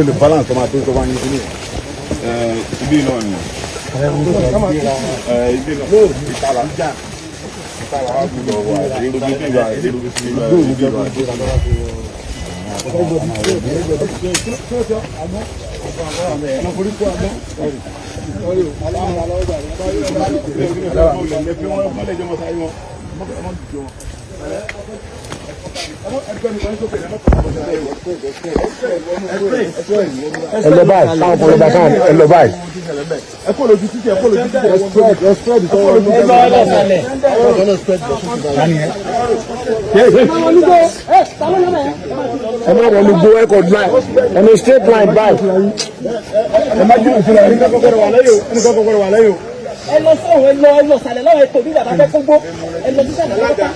le balance comment tout comment il finit il dit non Elle le baille, ça pour le bâton, elle le baille. Straight line back. Elle lọ sọ̀rọ̀ ẹ lọ sàlẹ̀ lọ́wọ́ ètò bí bàbá fẹ́ kógbó ẹ lọ sísàlẹ̀ lọ́wọ́ ká.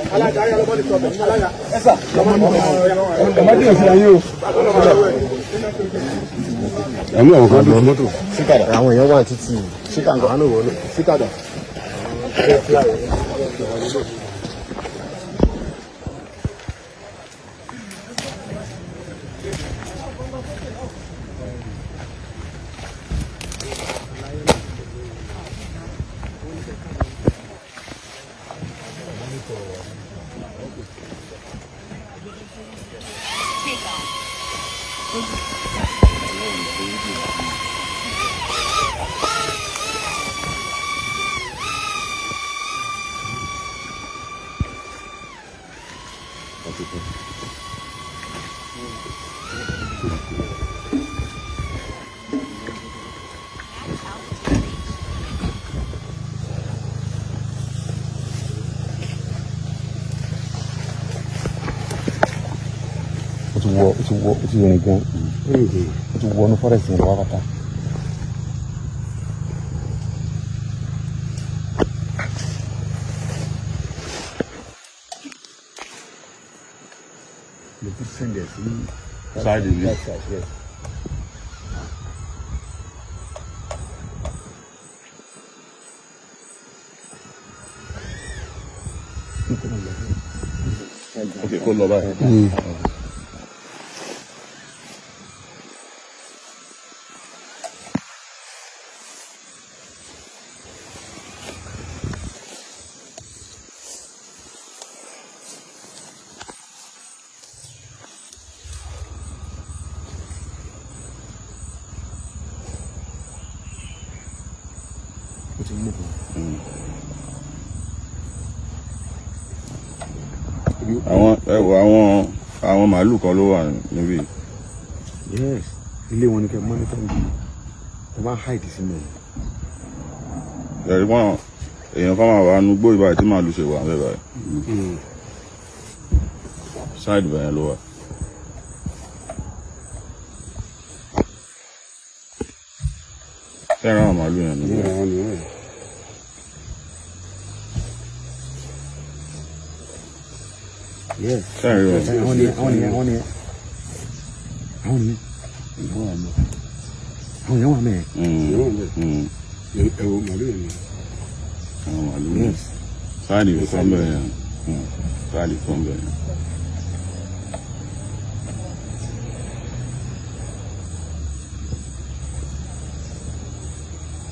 Ẹ̀mí àwọn kan lọ mọ́tò. Síkàdà. Àwọn èèyàn wà títí. Síkàdà. Àánú wọlé. Síkàdà. Ó ti rìn gan. Ó ti wọnú forest yẹn lọ́wọ́ pátá. Mo ti sẹ́ndẹ̀ sí ṣáàdì mi. Ok, kó lọ báyìí. Àwọn màálù kan ló wà níbí. Yes, ilé wọn ni kẹ́ mọ́nítọ̀ ń bí. Ẹ máa hide sí mi. Ẹ̀rí wọn èèyàn kan máa wà nú gbó ìbáyìí tí màálù ṣe wà ń bẹ̀ báyìí. Ṣáìdì bẹ̀yẹn ló wà. Fẹ́ràn àwọn màálù yẹn níbẹ̀. Yes. Sẹ́yìn rẹ̀. Àwọn ni. Àwọn yẹn wà mẹ́. Ẹ̀wọ̀ màálù yẹn ni. Àwọn màálù yẹn. Sáàdì fún bẹ́ẹ̀ yẹn. Sáàdì fún bẹ́ẹ̀ yẹn.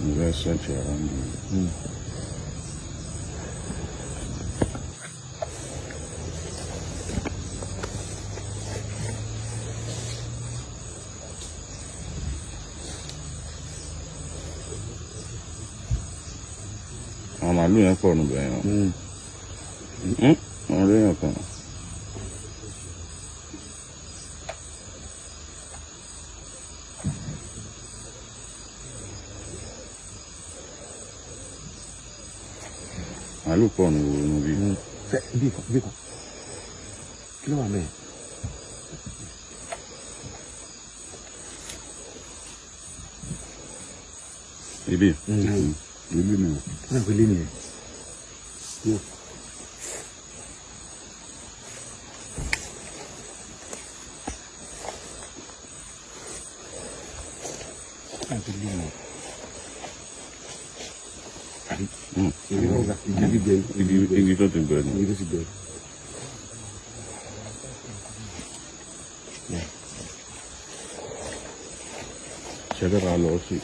Very search around you. Àwọn màálù yẹn pọ̀ nù bẹ́ẹ̀ yẹn. Àwọn ọ̀rẹ́ yẹn kan. Màálù pọ̀ nù bí. Bí kan. Kí ló wà mẹ́ẹ̀? Ibi. Ilé ni o. Náà pé ilé ni ẹ̀. Náà pé ilé ni o. Igi tó ti bẹ̀rẹ̀. Igi tó ti bẹ̀rẹ̀. ṣẹlẹ̀ ká lọ sí.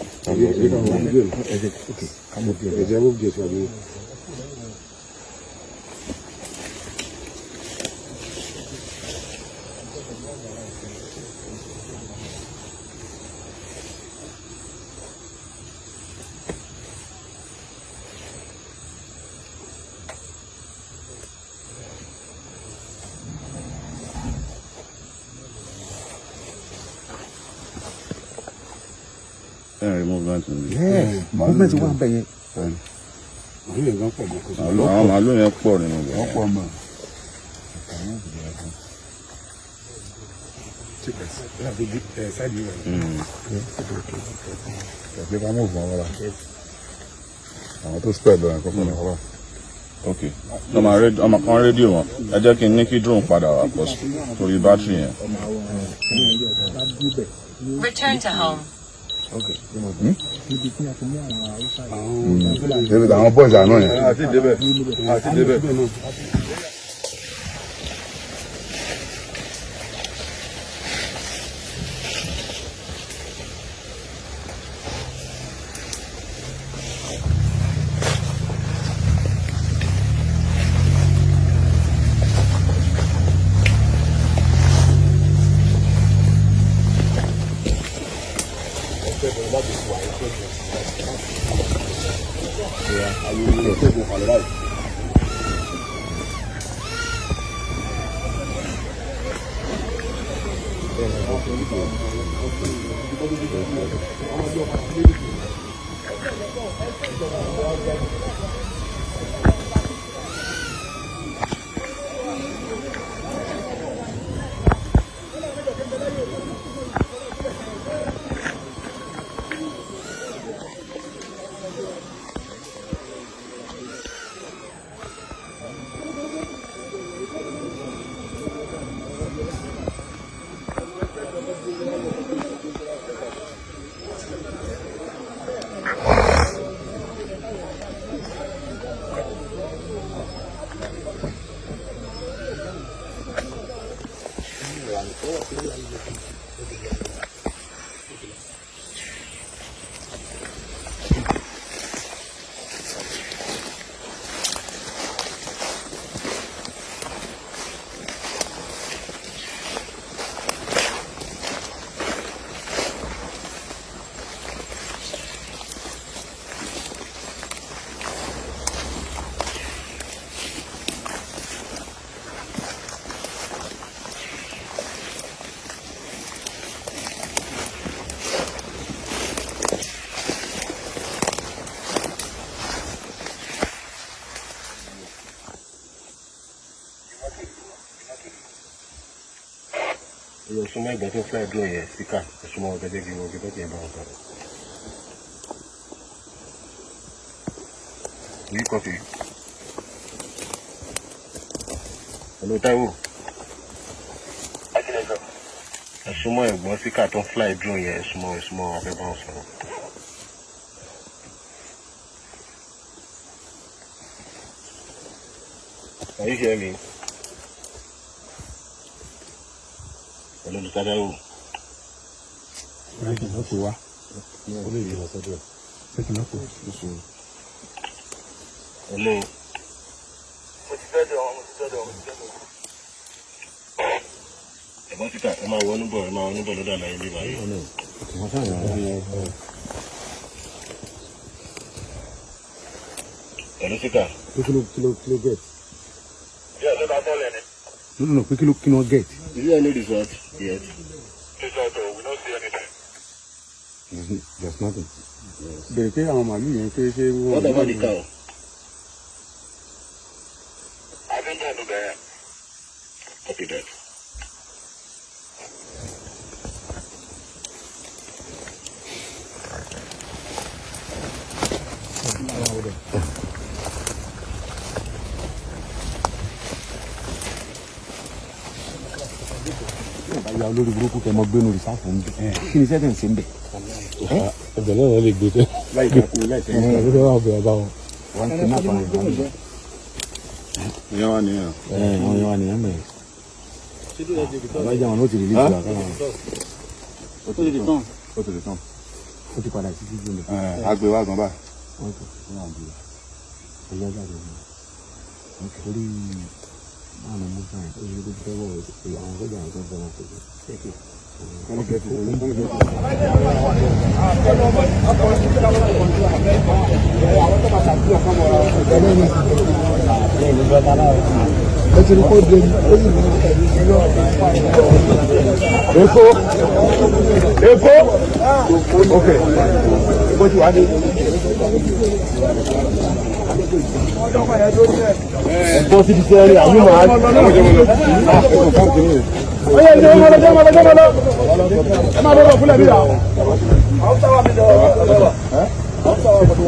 Movement wà ń bẹ̀ yẹn. Àwọn màálù yẹn pọ̀ nínú ibẹ̀. Wọ́n pọ̀ mọ́. Àwọn tó spẹ̀ lọ ẹ̀kọ́ fún ọ̀rọ̀. Ok. Ọmọ kan rédíò wọn. Ẹ jẹ́ kí n ní kí drone padà wá pọ̀ torí bátìrì yẹn. Return to home. Okay. David, àwọn boys àná yẹn. Àti débẹ̀. Súnmọ́ ìgbà tó fẹ́ dùn yẹn síkà súnmọ́ ọ̀gá jẹ́ kí wọ́n gbé bọ́ọ̀kì yẹn bá wọn sọ̀rọ̀. Yí kọ́fì. Hello Táíwò. Súnmọ́ ẹ̀gbọ́n síkà tó fly drone yẹn súnmọ́ ọ̀gá bá wọn sọ̀rọ̀. Are you hearing me? Hello, Táíwò. Right, no kuwa. Second up. Hello. Ẹ̀gbọ́n síkà ẹ máa wọnú bọ̀ lọ́dọ̀ àlàyé bí báyìí. Hello síkà. Kilo get. Yeah, let that fall in it. No, kilo get. Is there any result yet? Result, we don't see anything. There's nothing. Bẹ̀rẹ̀ pé àwọn màálù yẹn pé ṣé wọ́n. What about the cow? I don't know there. Copy that. Ìyá olórí burúkú kẹ́ mọ gbénu rìsáàfù ń bẹ̀. Kí ni sẹ́tẹ̀ ń ṣe ń bẹ̀? Ẹ̀bẹ̀ náà lè gbé tẹ́. Láì dákú láì tẹ́lẹ̀. Ẹ̀bẹ̀ náà wà bẹ̀rẹ̀ bá wọn. Wọ́n ti náà fara ìbámu. Ìyẹn wà nìyẹn. Àwọn yẹn wà nìyẹn mẹ́rin. Àbájá wọn ló ti rìlíìsì wà káwọn. Ó ti lè tán. ó ti padà sí títí mi. Àgbẹ̀ wa gan báyìí. wọ́n kò fún àwọn àgbẹ̀ ẹ̀yọ́ jáde ní orí àwọn ọmọ sáà ó yẹ kó fẹ́ wọ̀ àwọn sọ́jà àwọn tó ń fẹ́ràn pẹ̀lú ṣéèkì. Èkó ok bó ti wá dé. Bó ti di sẹ́ẹ̀rì àbí màá. Oye ẹ máa lọ ẹ máa bọ̀ fúlẹ̀ bí yà. Àwọn sábà mi lọ ọ̀rọ̀. Àwọn sábà mi lọ.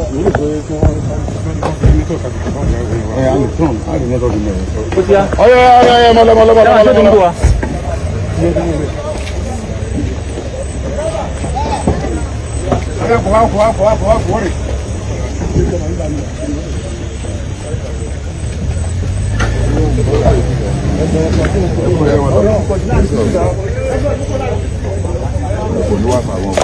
Oye mọ̀lẹ́. Kò ní wà fáwọn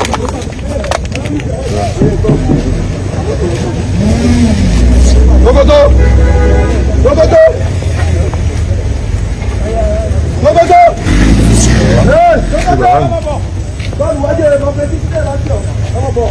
Lókòtó Lókòtó Lókòtó bọ́ọ̀lù wájú ẹ̀rọ fẹ́ tí kíkẹ́ láti ọ̀nà ọmọ bọ̀.